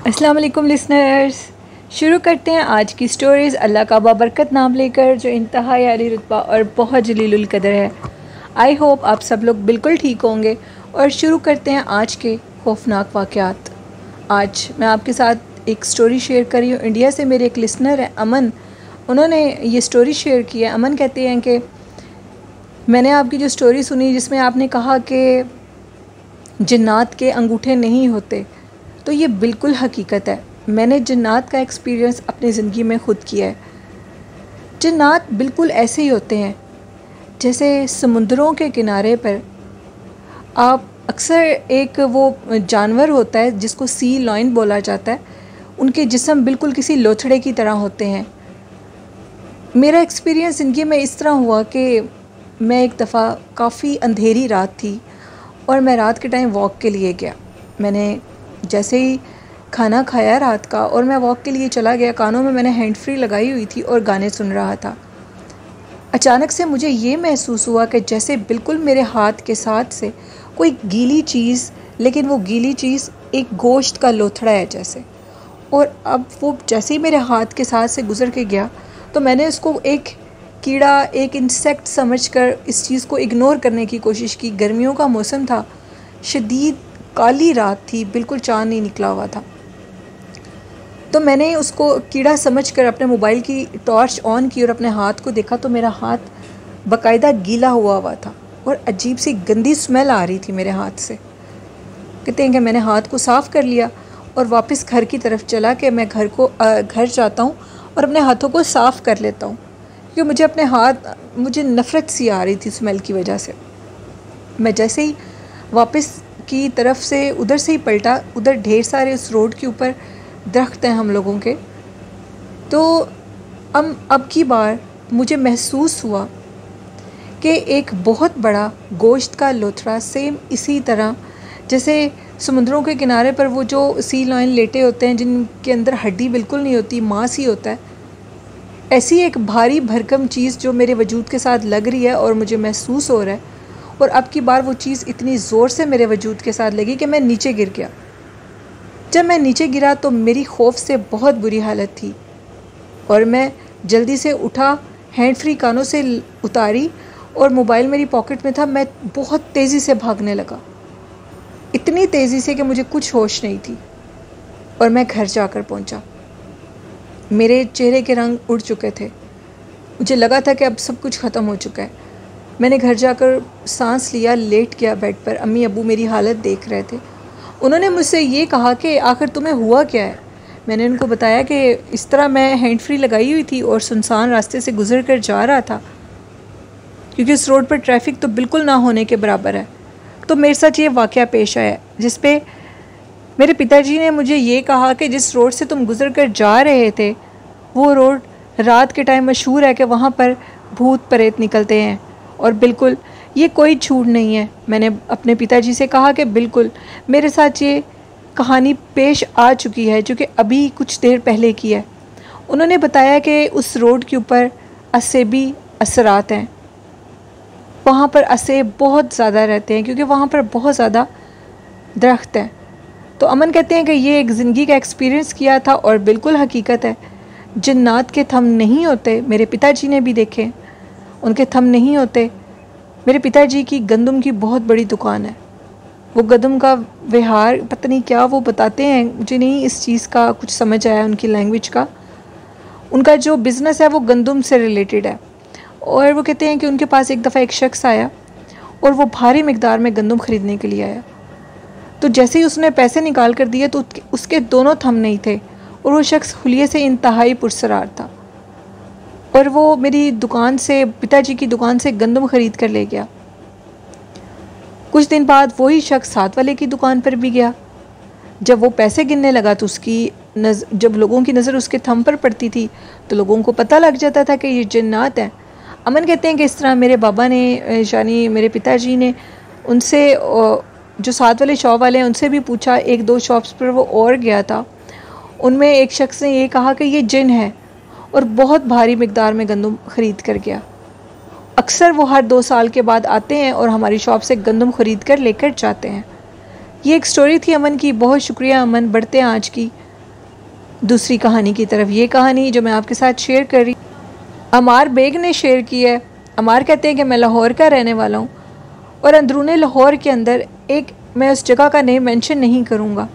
अस्सलाम वालेकुम लिसनर्स, शुरू करते हैं आज की स्टोरीज़ अल्लाह का बाबरकत नाम लेकर, जो इंतहा यारी रुतबा और बहुत जलीलुल कदर है। आई होप आप सब लोग बिल्कुल ठीक होंगे और शुरू करते हैं आज के खौफनाक वाक़यात। आज मैं आपके साथ एक स्टोरी शेयर कर रही हूँ। इंडिया से मेरे एक लिसनर है अमन, उन्होंने ये स्टोरी शेयर की है। अमन कहते हैं कि मैंने आपकी जो स्टोरी सुनी जिसमें आपने कहा कि जिन्नात के अंगूठे नहीं होते, तो ये बिल्कुल हकीकत है। मैंने जिन्नात का एक्सपीरियंस अपनी ज़िंदगी में ख़ुद किया है। जिन्नात बिल्कुल ऐसे ही होते हैं जैसे समुद्रों के किनारे पर आप अक्सर एक वो जानवर होता है जिसको सी लॉयन बोला जाता है, उनके जिस्म बिल्कुल किसी लोथड़े की तरह होते हैं। मेरा एक्सपीरियंस ज़िंदगी में इस तरह हुआ कि मैं एक दफ़ा काफ़ी अंधेरी रात थी और मैं रात के टाइम वॉक के लिए गया। मैंने जैसे ही खाना खाया रात का और मैं वॉक के लिए चला गया, कानों में मैंने हैंड फ्री लगाई हुई थी और गाने सुन रहा था। अचानक से मुझे ये महसूस हुआ कि जैसे बिल्कुल मेरे हाथ के साथ से कोई गीली चीज़, लेकिन वो गीली चीज़ एक गोश्त का लोथड़ा है जैसे। और अब वो जैसे ही मेरे हाथ के साथ से गुज़र के गया तो मैंने उसको एक कीड़ा, एक इंसेक्ट समझकर इस चीज़ को इग्नोर करने की कोशिश की। गर्मियों का मौसम था, शदीद काली रात थी, बिल्कुल चाँद नहीं निकला हुआ था। तो मैंने उसको कीड़ा समझकर अपने मोबाइल की टॉर्च ऑन की और अपने हाथ को देखा तो मेरा हाथ बाकायदा गीला हुआ था और अजीब सी गंदी स्मेल आ रही थी मेरे हाथ से। कहते हैं कि मैंने हाथ को साफ़ कर लिया और वापस घर की तरफ चला कि मैं घर जाता हूँ और अपने हाथों को साफ़ कर लेता हूँ, क्योंकि मुझे नफ़रत सी आ रही थी स्मेल की वजह से। मैं जैसे ही वापस की तरफ से उधर से ही पलटा, उधर ढेर सारे उस रोड के ऊपर दरख्त हैं हम लोगों के। तो अब की बार मुझे महसूस हुआ कि एक बहुत बड़ा गोश्त का लोथड़ा, सेम इसी तरह जैसे समुद्रों के किनारे पर वो जो सी लॉयन लेटे होते हैं जिनके अंदर हड्डी बिल्कुल नहीं होती, मांस ही होता है, ऐसी एक भारी भरकम चीज़ जो मेरे वजूद के साथ लग रही है और मुझे महसूस हो रहा है। और अब की बार वो चीज़ इतनी ज़ोर से मेरे वजूद के साथ लगी कि मैं नीचे गिर गया। जब मैं नीचे गिरा तो मेरी खौफ से बहुत बुरी हालत थी और मैं जल्दी से उठा, हैंड फ्री कानों से उतारी और मोबाइल मेरी पॉकेट में था। मैं बहुत तेज़ी से भागने लगा, इतनी तेज़ी से कि मुझे कुछ होश नहीं थी और मैं घर जाकर पहुंचा। मेरे चेहरे के रंग उड़ चुके थे, मुझे लगा था कि अब सब कुछ ख़त्म हो चुका है। मैंने घर जाकर सांस लिया, लेट गया बेड पर। अम्मी अब्बू मेरी हालत देख रहे थे। उन्होंने मुझसे ये कहा कि आखिर तुम्हें हुआ क्या है। मैंने उनको बताया कि इस तरह मैं हैंड फ्री लगाई हुई थी और सुनसान रास्ते से गुज़र कर जा रहा था, क्योंकि उस रोड पर ट्रैफिक तो बिल्कुल ना होने के बराबर है। तो मेरे साथ ये वाक़या पेश आया जिस पे मेरे पिताजी ने मुझे ये कहा कि जिस रोड से तुम गुज़र कर जा रहे थे वो रोड रात के टाइम मशहूर है कि वहाँ पर भूत प्रेत निकलते हैं। और बिल्कुल ये कोई झूठ नहीं है। मैंने अपने पिताजी से कहा कि बिल्कुल मेरे साथ ये कहानी पेश आ चुकी है, जो कि अभी कुछ देर पहले की है। उन्होंने बताया कि उस रोड के ऊपर असेबी असरात हैं, वहाँ पर असेब बहुत ज़्यादा रहते हैं क्योंकि वहाँ पर बहुत ज़्यादा दरख्त हैं। तो अमन कहते हैं कि ये एक ज़िंदगी का एक्सपीरियंस किया था और बिल्कुल हकीकत है, जिन्नात के थंब नहीं होते। मेरे पिताजी ने भी देखे, उनके थंब नहीं होते। मेरे पिताजी की गंदम की बहुत बड़ी दुकान है। वो गंदम का व्यवहार पता नहीं क्या वो बताते हैं, मुझे नहीं इस चीज़ का कुछ समझ आया उनकी लैंग्वेज का। उनका जो बिज़नेस है वो गंदम से रिलेटेड है। और वो कहते हैं कि उनके पास एक दफ़ा एक शख्स आया और वो भारी मिकदार में गंदम ख़रीदने के लिए आया। तो जैसे ही उसने पैसे निकाल कर दिए तो उसके दोनों थंब नहीं थे और वो शख्स हुलिये से इंतहाई पुरसरार था और वो मेरी दुकान से, पिताजी की दुकान से गंदम ख़रीद कर ले गया। कुछ दिन बाद वही शख्स साथ वाले की दुकान पर भी गया। जब वो पैसे गिनने लगा तो जब लोगों की नज़र उसके थंब पर पड़ती थी तो लोगों को पता लग जाता था कि ये जिन्नात हैं। अमन कहते हैं कि इस तरह मेरे बाबा ने, यानी मेरे पिताजी ने, उनसे जो साथ वाले शॉप वाले हैं उनसे भी पूछा। एक दो शॉप्स पर वो और गया था, उनमें एक शख्स ने ये कहा कि ये जिन है और बहुत भारी मिकदार में गंदम ख़रीद कर गया। अक्सर वो हर 2 साल के बाद आते हैं और हमारी शॉप से गंदम ख़रीद कर लेकर जाते हैं। ये एक स्टोरी थी अमन की। बहुत शुक्रिया अमन, बढ़ते हैं आज की दूसरी कहानी की तरफ, ये कहानी जो मैं आपके साथ शेयर कर रही अमार बेग ने शेयर की है। अमार कहते हैं कि मैं लाहौर का रहने वाला हूँ और अंदरूनी लाहौर के अंदर एक, मैं उस जगह का नेम मेंशन नहीं करूँगा,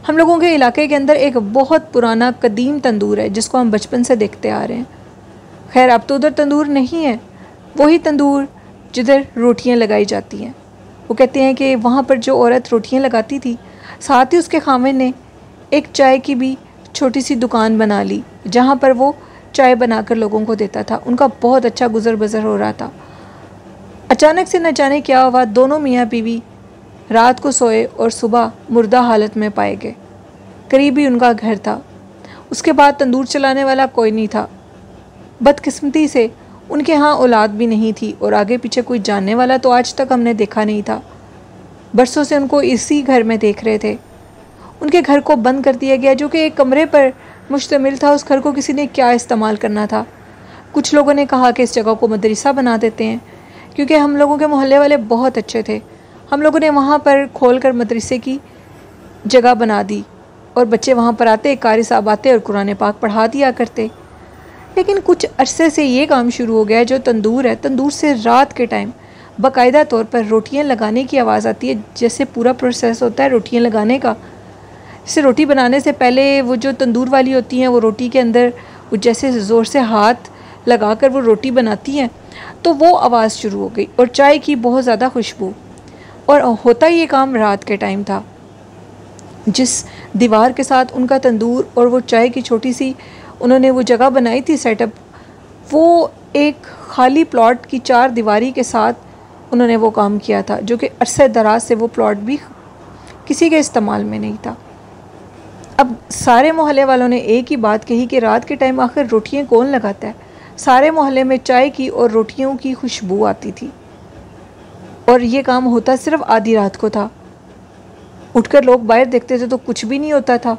हम लोगों के इलाके के अंदर एक बहुत पुराना कदीम तंदूर है जिसको हम बचपन से देखते आ रहे हैं। खैर अब तो उधर तंदूर नहीं है, वही तंदूर जिधर रोटियां लगाई जाती हैं। वो कहते हैं कि वहाँ पर जो औरत रोटियां लगाती थी, साथ ही उसके खामिन ने एक चाय की भी छोटी सी दुकान बना ली जहाँ पर वो चाय बनाकर लोगों को देता था। उनका बहुत अच्छा गुजर बसर हो रहा था। अचानक से न जाने क्या हुआ, दोनों मियाँ बीवी रात को सोए और सुबह मुर्दा हालत में पाए गए। करीब ही उनका घर था। उसके बाद तंदूर चलाने वाला कोई नहीं था। बदकिस्मती से उनके यहाँ औलाद भी नहीं थी और आगे पीछे कोई जानने वाला तो आज तक हमने देखा नहीं था। बरसों से उनको इसी घर में देख रहे थे। उनके घर को बंद कर दिया गया जो कि एक कमरे पर मुश्तमिल था। उस घर को किसी ने क्या इस्तेमाल करना था। कुछ लोगों ने कहा कि इस जगह को मदरसा बना देते हैं, क्योंकि हम लोगों के मोहल्ले वाले बहुत अच्छे थे। हम लोगों ने वहाँ पर खोलकर मदरसे की जगह बना दी और बच्चे वहाँ पर आते, कारी साहब आते और कुरान पाक पढ़ा दिया करते। लेकिन कुछ अरसे से ये काम शुरू हो गया है, जो तंदूर है, तंदूर से रात के टाइम बाकायदा तौर पर रोटियां लगाने की आवाज़ आती है। जैसे पूरा प्रोसेस होता है रोटियां लगाने का, जैसे रोटी बनाने से पहले वो जो तंदूर वाली होती हैं वो रोटी के अंदर वो जैसे ज़ोर से हाथ लगाकर वो रोटी बनाती हैं, तो वो आवाज़ शुरू हो गई और चाय की बहुत ज़्यादा खुशबू। और होता ये काम रात के टाइम था। जिस दीवार के साथ उनका तंदूर और वो चाय की छोटी सी उन्होंने वो जगह बनाई थी सेटअप, वो एक खाली प्लॉट की 4 दीवारी के साथ उन्होंने वो काम किया था, जो कि अरसे दराज से वो प्लॉट भी किसी के इस्तेमाल में नहीं था। अब सारे मोहल्ले वालों ने एक ही बात कही कि रात के टाइम आखिर रोटियां कौन लगाता है। सारे मोहल्ले में चाय की और रोटियों की खुशबू आती थी और ये काम होता सिर्फ आधी रात को था। उठकर लोग बाहर देखते थे तो कुछ भी नहीं होता था।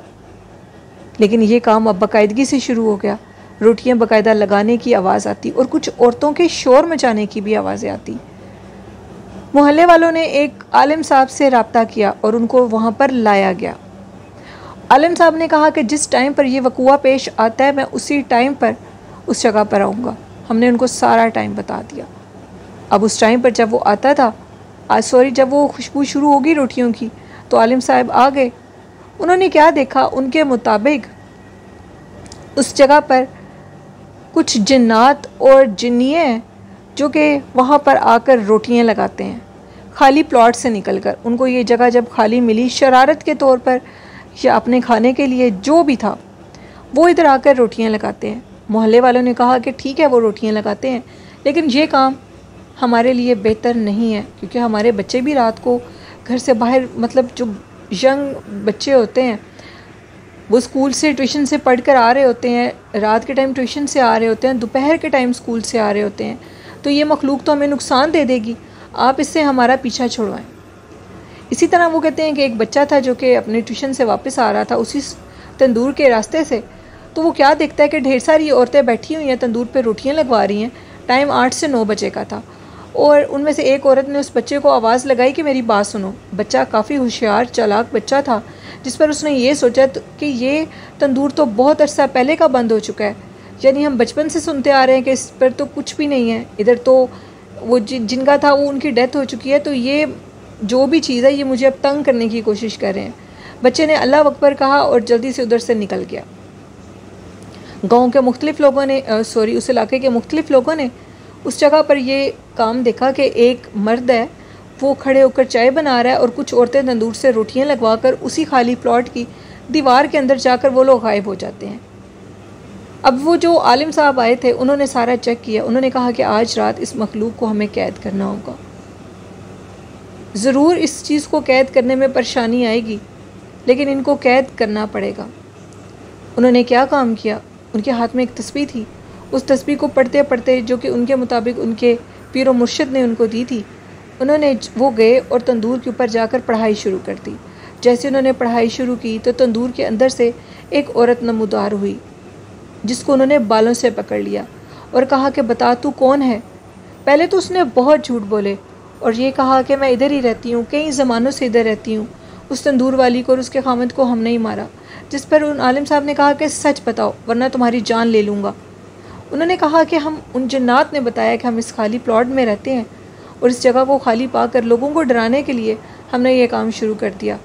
लेकिन ये काम अब बाकायदगी से शुरू हो गया। रोटियां बाकायदा लगाने की आवाज़ आती और कुछ औरतों के शोर मचाने की भी आवाज़ें आती। मोहल्ले वालों ने एक आलिम साहब से रब्ता किया और उनको वहाँ पर लाया गया। आलिम साहब ने कहा कि जिस टाइम पर यह वक़ूआ पेश आता है मैं उसी टाइम पर उस जगह पर आऊँगा। हमने उनको सारा टाइम बता दिया। अब उस टाइम पर जब वो आता था, जब वो खुशबू शुरू होगी रोटियों की, तो आलिम साहब आ गए। उन्होंने क्या देखा, उनके मुताबिक उस जगह पर कुछ जिन्नात और जिन्नियाँ जो कि वहाँ पर आकर रोटियाँ लगाते हैं खाली प्लॉट से निकलकर। उनको ये जगह जब खाली मिली शरारत के तौर पर या अपने खाने के लिए, जो भी था, वो इधर आकर रोटियाँ लगाते हैं। मोहल्ले वालों ने कहा कि ठीक है वो रोटियाँ लगाते हैं, लेकिन ये काम हमारे लिए बेहतर नहीं है, क्योंकि हमारे बच्चे भी रात को घर से बाहर, मतलब जो यंग बच्चे होते हैं वो स्कूल से ट्यूशन से पढ़ कर आ रहे होते हैं, रात के टाइम ट्यूशन से आ रहे होते हैं, दोपहर के टाइम स्कूल से आ रहे होते हैं, तो ये मखलूक तो हमें नुकसान दे देगी। आप इससे हमारा पीछा छुड़वाएं। इसी तरह वो कहते हैं कि एक बच्चा था जो कि अपने ट्यूशन से वापस आ रहा था उसी तंदूर के रास्ते से, तो वो क्या देखता है कि ढेर सारी औरतें बैठी हुई हैं तंदूर पे रोटियां लगवा रही हैं। टाइम 8 से 9 बजे का था और उनमें से एक औरत ने उस बच्चे को आवाज़ लगाई कि मेरी बात सुनो। बच्चा काफ़ी होशियार चालाक बच्चा था, जिस पर उसने ये सोचा कि ये तंदूर तो बहुत अरसा पहले का बंद हो चुका है, यानी हम बचपन से सुनते आ रहे हैं कि इस पर तो कुछ भी नहीं है, इधर तो वो जिनका था वो उनकी डेथ हो चुकी है, तो ये जो भी चीज़ है ये मुझे अब तंग करने की कोशिश कर रहे हैं। बच्चे ने अल्लाह अकबर कहा और जल्दी से उधर से निकल गया। गाँव के मुख्तलिफ लोगों ने उस इलाके के मुख्तलिफ लोगों ने उस जगह पर ये काम देखा कि एक मर्द है वो खड़े होकर चाय बना रहा है और कुछ औरतें तंदूर से रोटियां लगवाकर उसी खाली प्लॉट की दीवार के अंदर जाकर वो लोग गायब हो जाते हैं। अब वो जो आलिम साहब आए थे उन्होंने सारा चेक किया। उन्होंने कहा कि आज रात इस मखलूक को हमें कैद करना होगा। ज़रूर इस चीज़ को कैद करने में परेशानी आएगी, लेकिन इनको कैद करना पड़ेगा। उन्होंने क्या काम किया, उनके हाथ में एक तस्बीह थी। उस तस्बीह को पढ़ते पढ़ते, जो कि उनके मुताबिक उनके पीर और मुर्शिद ने उनको दी थी, वो गए और तंदूर के ऊपर जाकर पढ़ाई शुरू कर दी। जैसे उन्होंने पढ़ाई शुरू की तो तंदूर के अंदर से एक औरत नमूदार हुई, जिसको उन्होंने बालों से पकड़ लिया और कहा कि बता तू कौन है। पहले तो उसने बहुत झूठ बोले और ये कहा कि मैं इधर ही रहती हूँ, कई ज़मानों से इधर रहती हूँ, उस तंदूर वाली को और उसके खामद को हमने ही मारा। जिस पर उन आलिम साहब ने कहा कि सच बताओ वरना तुम्हारी जान ले लूँगा। उन्होंने कहा कि हम उन जन्नात ने बताया कि हम इस खाली प्लॉट में रहते हैं और इस जगह को खाली पाकर लोगों को डराने के लिए हमने ये काम शुरू कर दिया,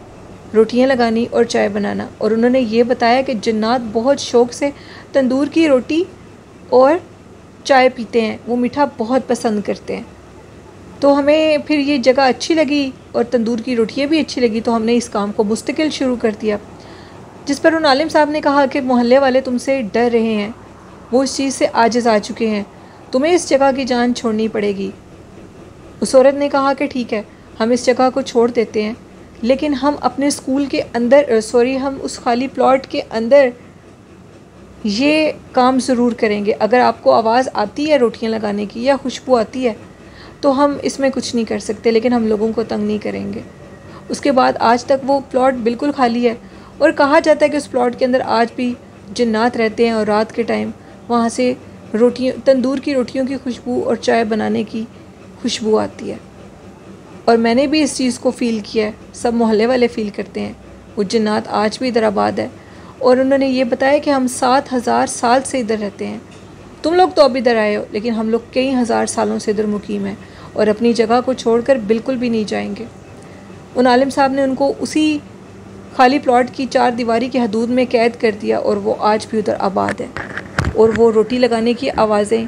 रोटियां लगानी और चाय बनाना। और उन्होंने ये बताया कि जन्नात बहुत शौक़ से तंदूर की रोटी और चाय पीते हैं, वो मीठा बहुत पसंद करते हैं। तो हमें फिर ये जगह अच्छी लगी और तंदूर की रोटियाँ भी अच्छी लगी, तो हमने इस काम को मुस्तकिल शुरू कर दिया। जिस पर उन आलिम साहब ने कहा कि मोहल्ले वाले तुमसे डर रहे हैं, वो इस चीज़ से आजिज़ आ चुके हैं, तुम्हें इस जगह की जान छोड़नी पड़ेगी। उस औरत ने कहा कि ठीक है, हम इस जगह को छोड़ देते हैं, लेकिन हम अपने स्कूल के अंदर हम उस खाली प्लॉट के अंदर ये काम ज़रूर करेंगे। अगर आपको आवाज़ आती है रोटियां लगाने की या खुशबू आती है तो हम इसमें कुछ नहीं कर सकते, लेकिन हम लोगों को तंग नहीं करेंगे। उसके बाद आज तक वो प्लॉट बिल्कुल खाली है और कहा जाता है कि उस प्लॉट के अंदर आज भी जन्नात रहते हैं और रात के टाइम वहाँ से तंदूर की रोटियों की खुशबू और चाय बनाने की खुशबू आती है। और मैंने भी इस चीज़ को फ़ील किया है, सब मोहल्ले वाले फ़ील करते हैं। वो जन्नात आज भी इधर आबाद है और उन्होंने ये बताया कि हम 7,000 साल से इधर रहते हैं। तुम लोग तो अब इधर आए हो, लेकिन हम लोग कई हज़ार सालों से इधर मुकीम हैं और अपनी जगह को छोड़कर बिल्कुल भी नहीं जाएंगे। उन आलिम साहब ने उनको उसी खाली प्लॉट की 4 दीवारी की हदूद में कैद कर दिया और वो आज भी उधर आबाद है। और वो रोटी लगाने की आवाज़ें,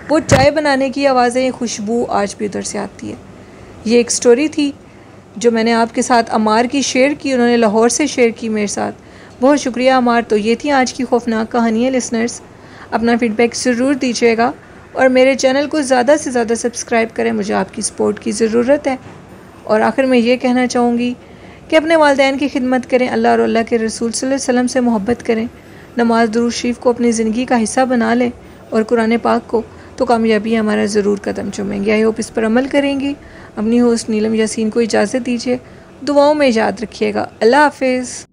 वो चाय बनाने की आवाज़ें, खुशबू आज भी उधर से आती है। ये एक स्टोरी थी जो मैंने आपके साथ अमार की शेयर की, उन्होंने लाहौर से शेयर की मेरे साथ। बहुत शुक्रिया अमार। तो ये थी आज की खौफनाक कहानियाँ। लिसनर्स, अपना फ़ीडबैक ज़रूर दीजिएगा और मेरे चैनल को ज़्यादा से ज़्यादा सब्सक्राइब करें, मुझे आपकी सपोर्ट की ज़रूरत है। और आखिर में ये कहना चाहूँगी कि अपने वालिदैन की खिदमत करें, अल्लाह और अल्लाह के रसूल सल्लल्लाहु अलैहि वसल्लम से मोहब्बत करें, नमाज दुरूद शरीफ को अपनी ज़िंदगी का हिस्सा बना लें और कुरान पाक को, तो कामयाबी हमारा ज़रूर कदम चूमेंगे। आई होप इस पर अमल करेंगी। अपनी होस्ट नीलम यासीन को इजाज़त दीजिए, दुआओं में याद रखिएगा। अल्लाह हाफ़िज़।